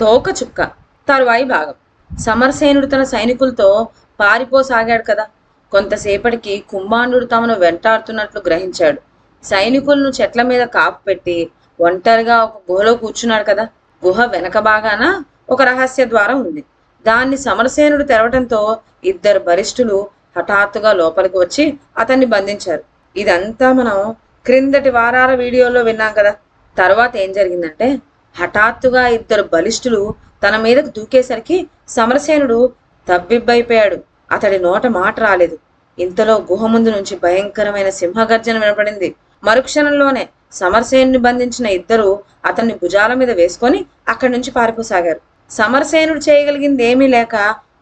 తోకచుక్క. తరువాయి భాగం. సమరసేనుడు తన సైనికులతో పారిపోసాగాడు కదా. కొంతసేపటికి కుంభాండుడు తమను వెంటాడుతున్నట్లు గ్రహించాడు. సైనికులను చెట్ల మీద కాపు పెట్టి ఒంటరిగా ఒక గుహలో కూర్చున్నాడు కదా. గుహ వెనక భాగాన ఒక రహస్య ద్వారం ఉంది. దాన్ని సమరసేనుడు తెరవటంతో ఇద్దరు బలిష్ఠులు హఠాత్తుగా లోపలికి వచ్చి అతన్ని బంధించారు. ఇదంతా మనం క్రిందటి వారాల వీడియోలో విన్నాం కదా. తర్వాత ఏం జరిగిందంటే, హఠాత్తుగా ఇద్దరు బలిష్ఠులు తన మీదకు దూకేసరికి సమరసేనుడు తబ్బిబ్బైపోయాడు. అతడి నోట మాట రాలేదు. ఇంతలో గుహ ముందు నుంచి భయంకరమైన సింహగర్జన వినపడింది. మరుక్షణంలోనే సమరసేనుని బంధించిన ఇద్దరు అతన్ని భుజాల మీద వేసుకొని అక్కడి నుంచి పారిపోసాగారు. సమరసేనుడు చేయగలిగింది ఏమీ లేక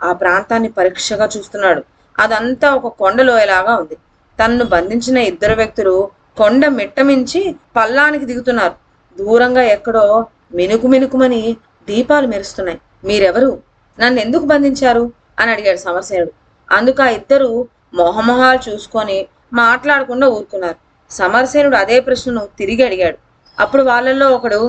ఆ ప్రాంతాన్ని పరీక్షగా చూస్తున్నాడు. అదంతా ఒక కొండలోయలాగా ఉంది. తన్ను బంధించిన ఇద్దరు వ్యక్తులు కొండ మిట్టమించి పల్లానికి దిగుతున్నారు. దూరంగా ఎక్కడో మినుకు మినుకుమని దీపాలు మెరుస్తున్నాయి. మీరెవరు? నన్ను ఎందుకు బంధించారు అని అడిగాడు సమరసేనుడు. అందుకు ఆ ఇద్దరు మొహమొహాలు చూసుకొని మాట్లాడకుండా ఊరుకున్నారు. సమరసేనుడు అదే ప్రశ్నను తిరిగి అడిగాడు. అప్పుడు వాళ్ళల్లో ఒకడు,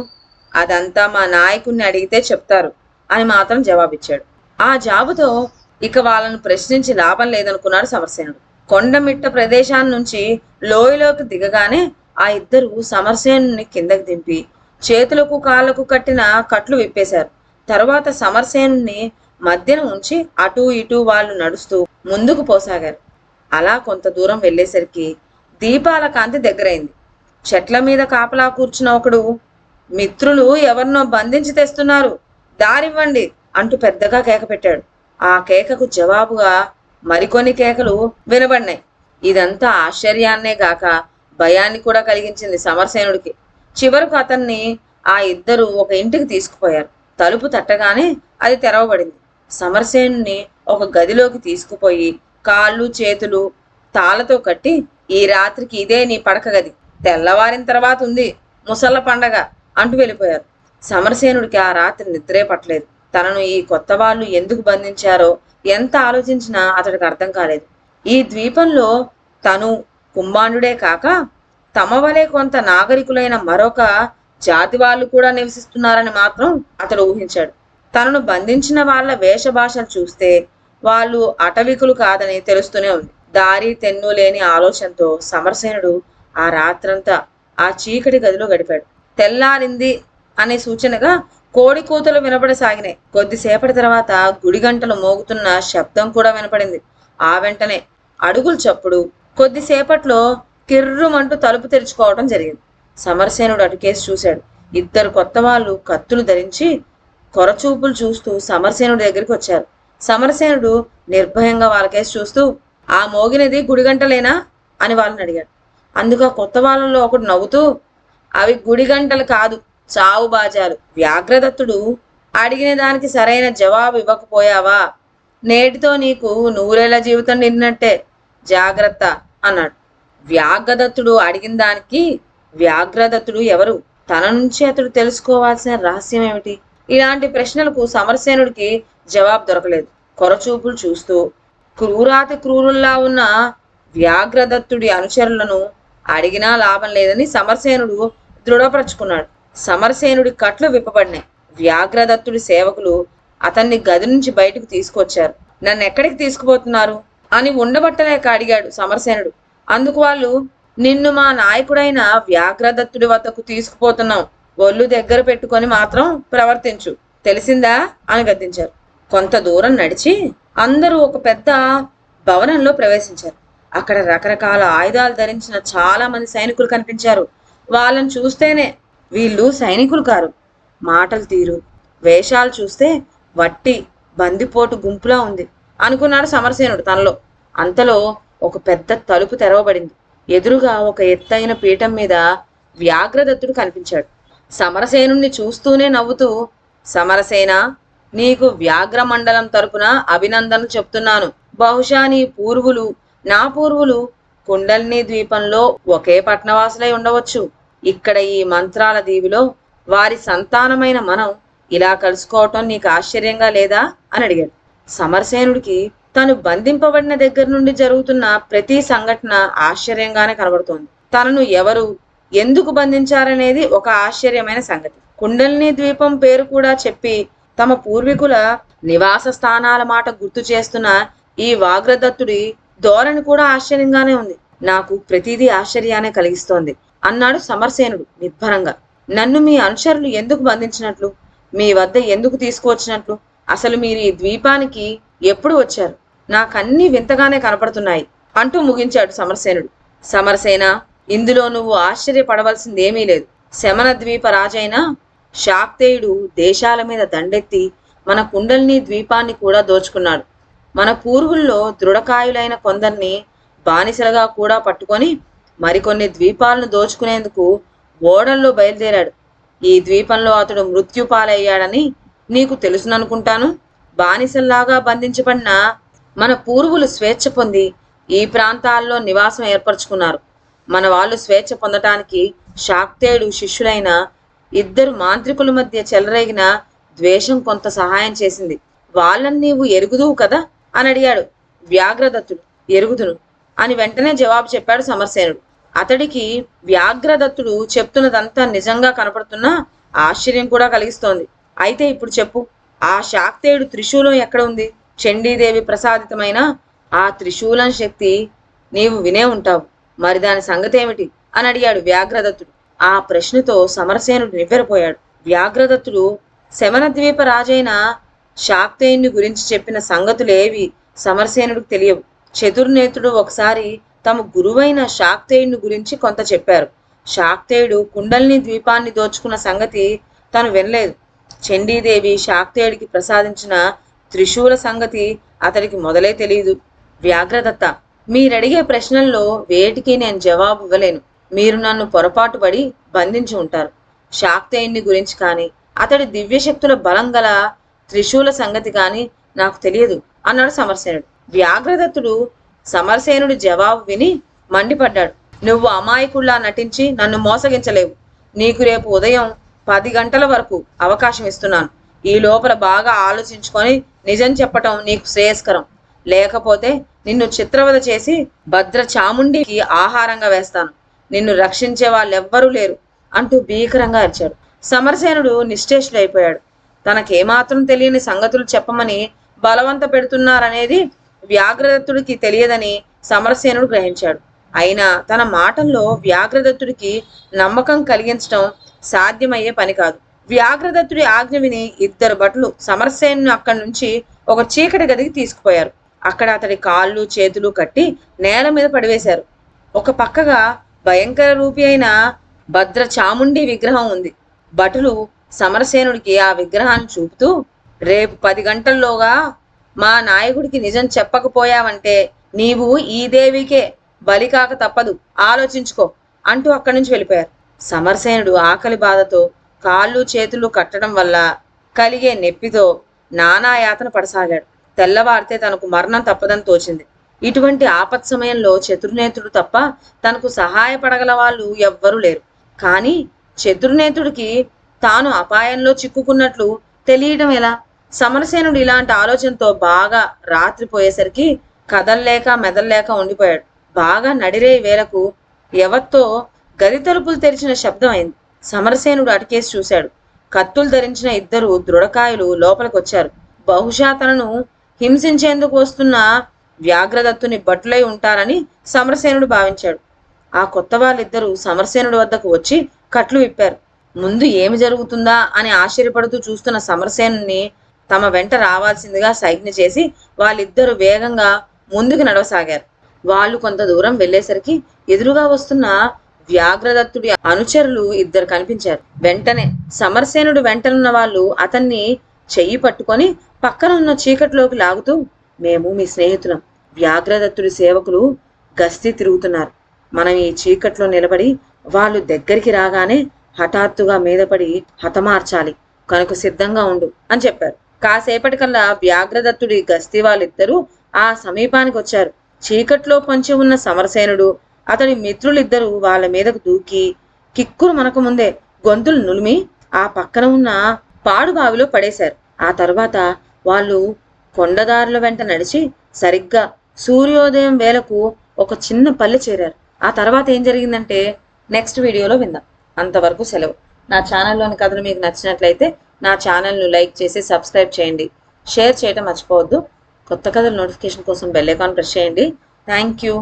అదంతా మా నాయకుణ్ణి అడిగితే చెప్తారు అని మాత్రం జవాబిచ్చాడు. ఆ జాబుతో ఇక వాళ్ళను ప్రశ్నించి లాభం లేదనుకున్నాడు సమరసేనుడు. కొండమిట్ట ప్రదేశాన్ని నుంచి లోయలోకి దిగగానే ఆ ఇద్దరు సమరసేనుని కిందకి దింపి చేతులకు కాళ్లకు కట్టిన కట్లు విప్పేశారు. తరువాత సమరసేనుని మధ్యన ఉంచి అటూ ఇటూ వాళ్ళు నడుస్తూ ముందుకు పోసాగారు. అలా కొంత దూరం వెళ్ళేసరికి దీపాల కాంతి దగ్గరైంది. చెట్ల మీద కాపలా కూర్చున్న ఒకడు, మిత్రులు ఎవరినో బంధించి తెస్తున్నారు, దారివ్వండి అంటూ పెద్దగా కేక పెట్టాడు. ఆ కేకకు జవాబుగా మరికొన్ని కేకలు వినబడినాయి. ఇదంతా ఆశ్చర్యాన్నే గాక భయాన్ని కూడా కలిగించింది సమరసేనుడికి. చివరకు అతన్ని ఆ ఇద్దరు ఒక ఇంటికి తీసుకుపోయారు. తలుపు తట్టగానే అది తెరవబడింది. సమరసేనుని ఒక గదిలోకి తీసుకుపోయి కాళ్ళు చేతులు తాళతో కట్టి, ఈ రాత్రికి ఇదే నీ పడక గది, తెల్లవారిన తర్వాత ఉంది ముసళ్ళ పండగ అంటూ వెళ్ళిపోయారు. సమరసేనుడికి ఆ రాత్రి నిద్రే పట్టలేదు. తనను ఈ కొత్త వాళ్ళు ఎందుకు బంధించారో ఎంత ఆలోచించినా అతడికి అర్థం కాలేదు. ఈ ద్వీపంలో తను కుంభాండుడే కాక తమ వలె కొంత నాగరికులైన మరొక జాతి వాళ్ళు కూడా నివసిస్తున్నారని మాత్రం అతడు ఊహించాడు. తనను బంధించిన వాళ్ళ వేషభాషలు చూస్తే వాళ్ళు అటవికులు కాదని తెలుస్తూనే ఉంది. దారి తెన్ను లేని ఆలోచనతో సమరసేనుడు ఆ రాత్రంతా ఆ చీకటి గదిలో గడిపాడు. తెల్లారింది అనే సూచనగా కోడి కూతలు వినపడసాగినాయి. కొద్దిసేపటి తర్వాత గుడి గంటలు మోగుతున్న శబ్దం కూడా వినపడింది. ఆ వెంటనే అడుగులు చప్పుడు, కొద్దిసేపట్లో కిర్రుమంటూ తలుపు తెరుచుకోవడం జరిగింది. సమరసేనుడు అటుకేసి చూశాడు. ఇద్దరు కొత్త వాళ్ళు కత్తులు ధరించి కొరచూపులు చూస్తూ సమరసేనుడి దగ్గరికి వచ్చారు. సమరసేనుడు నిర్భయంగా వాళ్ళకేసి చూస్తూ, ఆ మోగినది గుడిగంటలేనా అని వాళ్ళని అడిగాడు. అందుకు ఆ కొత్త వాళ్ళలో ఒకడు నవ్వుతూ, అవి గుడిగంటలు కాదు, చావు బాజాలు. వ్యాఘ్రదత్తుడు అడిగిన దానికి సరైన జవాబు ఇవ్వకపోయావా, నేటితో నీకు నూరేళ్ల జీవితం నిన్నట్టే, జాగ్రత్త అన్నాడు. వ్యాఘ్రదత్తుడు అడిగిన దానికి వ్యాఘ్రదత్తుడు ఎవరు? తన నుంచి అతడు తెలుసుకోవాల్సిన రహస్యం ఏమిటి? ఇలాంటి ప్రశ్నలకు సమరసేనుడికి జవాబు దొరకలేదు. కొరచూపులు చూస్తూ క్రూరాతి క్రూరుల్లా ఉన్న వ్యాఘ్రదత్తుడి అనుచరులను అడిగినా లాభం లేదని సమరసేనుడు దృఢపరచుకున్నాడు. సమరసేనుడి కట్లు విప్పబడినాయి. వ్యాఘ్రదత్తుడి సేవకులు అతన్ని గది నుంచి బయటకు తీసుకొచ్చారు. నన్ను ఎక్కడికి తీసుకుపోతున్నారు అని ఉండబట్టలేక అడిగాడు సమరసేనుడు. అందుకు వాళ్ళు, నిన్ను మా నాయకుడైన వ్యాఘ్రదత్తుడి వద్దకు తీసుకుపోతున్నాం, ఒళ్ళు దగ్గర పెట్టుకొని మాత్రం ప్రవర్తించు, తెలిసిందా అని గద్దించారు. కొంత దూరం నడిచి అందరూ ఒక పెద్ద భవనంలో ప్రవేశించారు. అక్కడ రకరకాల ఆయుధాలు ధరించిన చాలా మంది సైనికులు కనిపించారు. వాళ్ళని చూస్తేనే వీళ్ళు సైనికులు కారు, మాటలు తీరు వేషాలు చూస్తే వట్టి బందిపోటు గుంపులా ఉంది అనుకున్నాడు సమరసేనుడు తనలో. అంతలో ఒక పెద్ద తలుపు తెరవబడింది. ఎదురుగా ఒక ఎత్తైన పీఠం మీద వ్యాఘ్రదత్తుడు కనిపించాడు. సమరసేనుణ్ణి చూస్తూనే నవ్వుతూ, సమరసేన, నీకు వ్యాఘ్రమండలం తరపున అభినందనలు చెప్తున్నాను. బహుశా నీ పూర్వులు నా పూర్వులు కుండల్ని ద్వీపంలో ఒకే పట్నవాసులై ఉండవచ్చు. ఇక్కడ ఈ మంత్రాల దీవిలో వారి సంతానమైన మనం ఇలా కలుసుకోవటం నీకు ఆశ్చర్యంగా లేదా అని అడిగాడు. సమరసేనుడికి తను బంధింపబడిన దగ్గర నుండి జరుగుతున్న ప్రతి సంఘటన ఆశ్చర్యంగానే కనబడుతోంది. తనను ఎవరు ఎందుకు బంధించారనేది ఒక ఆశ్చర్యమైన సంగతి. కుండలిని ద్వీపం పేరు కూడా చెప్పి తమ పూర్వీకుల నివాస స్థానాల మాట గుర్తు చేస్తున్న ఈ వ్యాఘ్రదత్తుడి ధోరణి కూడా ఆశ్చర్యంగానే ఉంది. నాకు ప్రతిదీ ఆశ్చర్యాన్ని కలిగిస్తోంది అన్నాడు సమరసేనుడు నిబ్బరంగా. నన్ను మీ అనుచరులు ఎందుకు బంధించినట్లు, మీ వద్ద ఎందుకు తీసుకువచ్చినట్లు, అసలు మీరు ఈ ద్వీపానికి ఎప్పుడు వచ్చారు? నాకన్నీ వింతగానే కనపడుతున్నాయి అంటూ ముగించాడు సమరసేనుడు. సమరసేన, ఇందులో నువ్వు ఆశ్చర్యపడవలసిందేమీ లేదు. శమన ద్వీప రాజైన శాక్తేయుడు దేశాల మీద దండెత్తి మన కుండలిని ద్వీపాన్ని కూడా దోచుకున్నాడు. మన పూర్వుల్లో దృఢకాయులైన కొందరిని బానిసలుగా కూడా పట్టుకొని మరికొన్ని ద్వీపాలను దోచుకునేందుకు ఓడల్లో బయలుదేరాడు. ఈ ద్వీపంలో అతడు మృత్యుపాలయ్యాడని నీకు తెలుసుననుకుంటాను. బానిసల్లాగా బంధించబడిన మన పూర్వులు స్వేచ్ఛ పొంది ఈ ప్రాంతాల్లో నివాసం ఏర్పరచుకున్నారు. మన వాళ్ళు స్వేచ్ఛ పొందటానికి శాక్తేయుడు శిష్యులైన 2 మాంత్రికుల మధ్య చెలరేగిన ద్వేషం కొంత సహాయం చేసింది. వాళ్ళని నీవు ఎరుగుదువు కదా అని అడిగాడు వ్యాఘ్రదత్తుడు. ఎరుగుదును అని వెంటనే జవాబు చెప్పాడు సమరసేనుడు. అతడికి వ్యాఘ్రదత్తుడు చెప్తున్నదంతా నిజంగా కనపడుతున్నా ఆశ్చర్యం కూడా కలిగిస్తోంది. అయితే ఇప్పుడు చెప్పు, ఆ శాక్తేయుడు త్రిశూలం ఎక్కడ ఉంది? చండీదేవి ప్రసాదితమైన ఆ త్రిశూలం శక్తి నీవు వినే ఉంటావు. మరి దాని సంగతి ఏమిటి అని అడిగాడు వ్యాఘ్రదత్తుడు. ఆ ప్రశ్నతో సమరసేనుడు నివ్వెరపోయాడు. వ్యాఘ్రదత్తుడు శమన ద్వీప రాజైన శాక్తేయుని గురించి చెప్పిన సంగతులేవి సమరసేనుడికి తెలియవు. చతుర్నేత్రుడు ఒకసారి తమ గురువైన శాక్తేయుని గురించి కొంత చెప్పారు. శాక్తేయుడు కుండలిని ద్వీపాన్ని దోచుకున్న సంగతి తను వినలేదు. చండీదేవి శాక్తేయుడికి ప్రసాదించిన త్రిశూల సంగతి అతడికి మొదలే తెలియదు. వ్యాఘ్రదత్త, మీరడిగే ప్రశ్నల్లో వేటికి నేను జవాబు ఇవ్వలేను. మీరు నన్ను పొరపాటు పడి బంధించి ఉంటారు. శాక్తేయుని గురించి కానీ అతడి దివ్యశక్తుల బలం గల త్రిశూల సంగతి కానీ నాకు తెలియదు అన్నాడు సమరసేనుడు. వ్యాఘ్రదత్తుడు సమరసేనుడి జవాబు విని మండిపడ్డాడు. నువ్వు అమాయకుల్లా నటించి నన్ను మోసగించలేవు. నీకు రేపు ఉదయం 10 గంటల వరకు అవకాశం ఇస్తున్నాను. ఈ లోపల బాగా ఆలోచించుకొని నిజం చెప్పటం నీకు శ్రేయస్కరం. లేకపోతే నిన్ను చిత్రవద చేసి భద్ర చాముండికి ఆహారంగా వేస్తాను. నిన్ను రక్షించే వాళ్ళెవ్వరూ లేరు అంటూ భీకరంగా అరిచాడు. సమరసేనుడు నిశ్చేష్టుడైపోయాడు. తనకేమాత్రం తెలియని సంగతులు చెప్పమని బలవంత పెడుతున్నారనేది వ్యాఘ్రదత్తుడికి తెలియదని సమరసేనుడు గ్రహించాడు. అయినా తన మాటల్లో వ్యాఘ్రదత్తుడికి నమ్మకం కలిగించడం సాధ్యమయ్యే పని కాదు. వ్యాఘ్రదత్తుడి ఆజ్ఞ విని 2 భటులు సమరసేనుని అక్కడి నుంచి ఒక చీకటి గదికి తీసుకుపోయారు. అక్కడ అతడి కాళ్ళు చేతులు కట్టి నేల మీద పడివేశారు. ఒక పక్కగా భయంకర రూపి అయిన భద్ర చాముండి విగ్రహం ఉంది. భటులు సమరసేనుడికి ఆ విగ్రహాన్ని చూపుతూ, రేపు 10 గంటల్లోగా మా నాయకుడికి నిజం చెప్పకపోయావంటే నీవు ఈ దేవికే బలి కాక తప్పదు, ఆలోచించుకో అంటూ అక్కడి నుంచి వెళ్ళిపోయారు. సమరసేనుడు ఆకలి బాధతో కాళ్ళు చేతులు కట్టడం వల్ల కలిగే నొప్పితో నానాయాతన పడసాగాడు. తెల్లవారితే తనకు మరణం తప్పదని తోచింది. ఇటువంటి ఆపత్ సమయంలో చతుర్నేత్రుడు తప్ప తనకు సహాయపడగల వాళ్ళు ఎవ్వరూ లేరు. కానీ చతుర్నేత్రుడికి తాను అపాయంలో చిక్కుకున్నట్లు తెలియడం ఎలా? సమరసేనుడు ఇలాంటి ఆలోచనతో బాగా రాత్రిపోయేసరికి కదల్లేక మెదల్లేక ఉండిపోయాడు. బాగా నడిరే వేళకు ఎవత్తో గది తలుపులు తెరిచిన శబ్దం అయింది. సమరసేనుడు అటుకేసి చూశాడు. కత్తులు ధరించిన 2 దృఢకాయులు లోపలికొచ్చారు. బహుశా తనను హింసించేందుకు వస్తున్న వ్యాఘ్రదత్తుని భటులై ఉంటారని సమరసేనుడు భావించాడు. ఆ కొత్త వాళ్ళిద్దరూ సమరసేనుడి వద్దకు వచ్చి కట్లు విప్పారు. ముందు ఏమి జరుగుతుందా అని ఆశ్చర్యపడుతూ చూస్తున్న సమరసేనుని తమ వెంట రావాల్సిందిగా సైజ్ఞ చేసి వాళ్ళిద్దరూ వేగంగా ముందుకు నడవసాగారు. వాళ్ళు కొంత దూరం వెళ్లేసరికి ఎదురుగా వస్తున్న వ్యాఘ్రదత్తుడి అనుచరులు 2 కనిపించారు. వెంటనే సమరసేనుడు వెంటనున్న వాళ్ళు అతన్ని చెయ్యి పట్టుకొని పక్కన ఉన్న చీకటిలోకి లాగుతూ, మేము మీ స్నేహితులం. వ్యాఘ్రదత్తుడి సేవకులు గస్తీ తిరుగుతున్నారు. మనం ఈ చీకట్లో నిలబడి వాళ్ళు దగ్గరికి రాగానే హఠాత్తుగా మీదపడి హతమార్చాలి. కనుక సిద్ధంగా ఉండు అని చెప్పారు. కాసేపటికల్లా వ్యాఘ్రదత్తుడి గస్తీ వాళ్ళిద్దరూ ఆ సమీపానికి వచ్చారు. చీకట్లో పొంచి ఉన్న సమరసేనుడు అతడి మిత్రులిద్దరూ వాళ్ళ మీదకు దూకి కిక్కురు మనకు ముందే గొంతులు నులిమి ఆ పక్కన ఉన్న పాడుబావిలో పడేశారు. ఆ తర్వాత వాళ్ళు కొండదారుల వెంట నడిచి సరిగ్గా సూర్యోదయం వేళకు ఒక చిన్న పల్లె చేరారు. ఆ తర్వాత ఏం జరిగిందంటే నెక్స్ట్ వీడియోలో విందాం. అంతవరకు సెలవు. నా ఛానల్లోని కథలు మీకు నచ్చినట్లయితే నా ఛానల్ను లైక్ చేసి సబ్స్క్రైబ్ చేయండి. షేర్ చేయడం మర్చిపోవద్దు. కొత్త కథల నోటిఫికేషన్ కోసం బెల్ ఐకాన్ ప్రెస్ చేయండి. Thank you.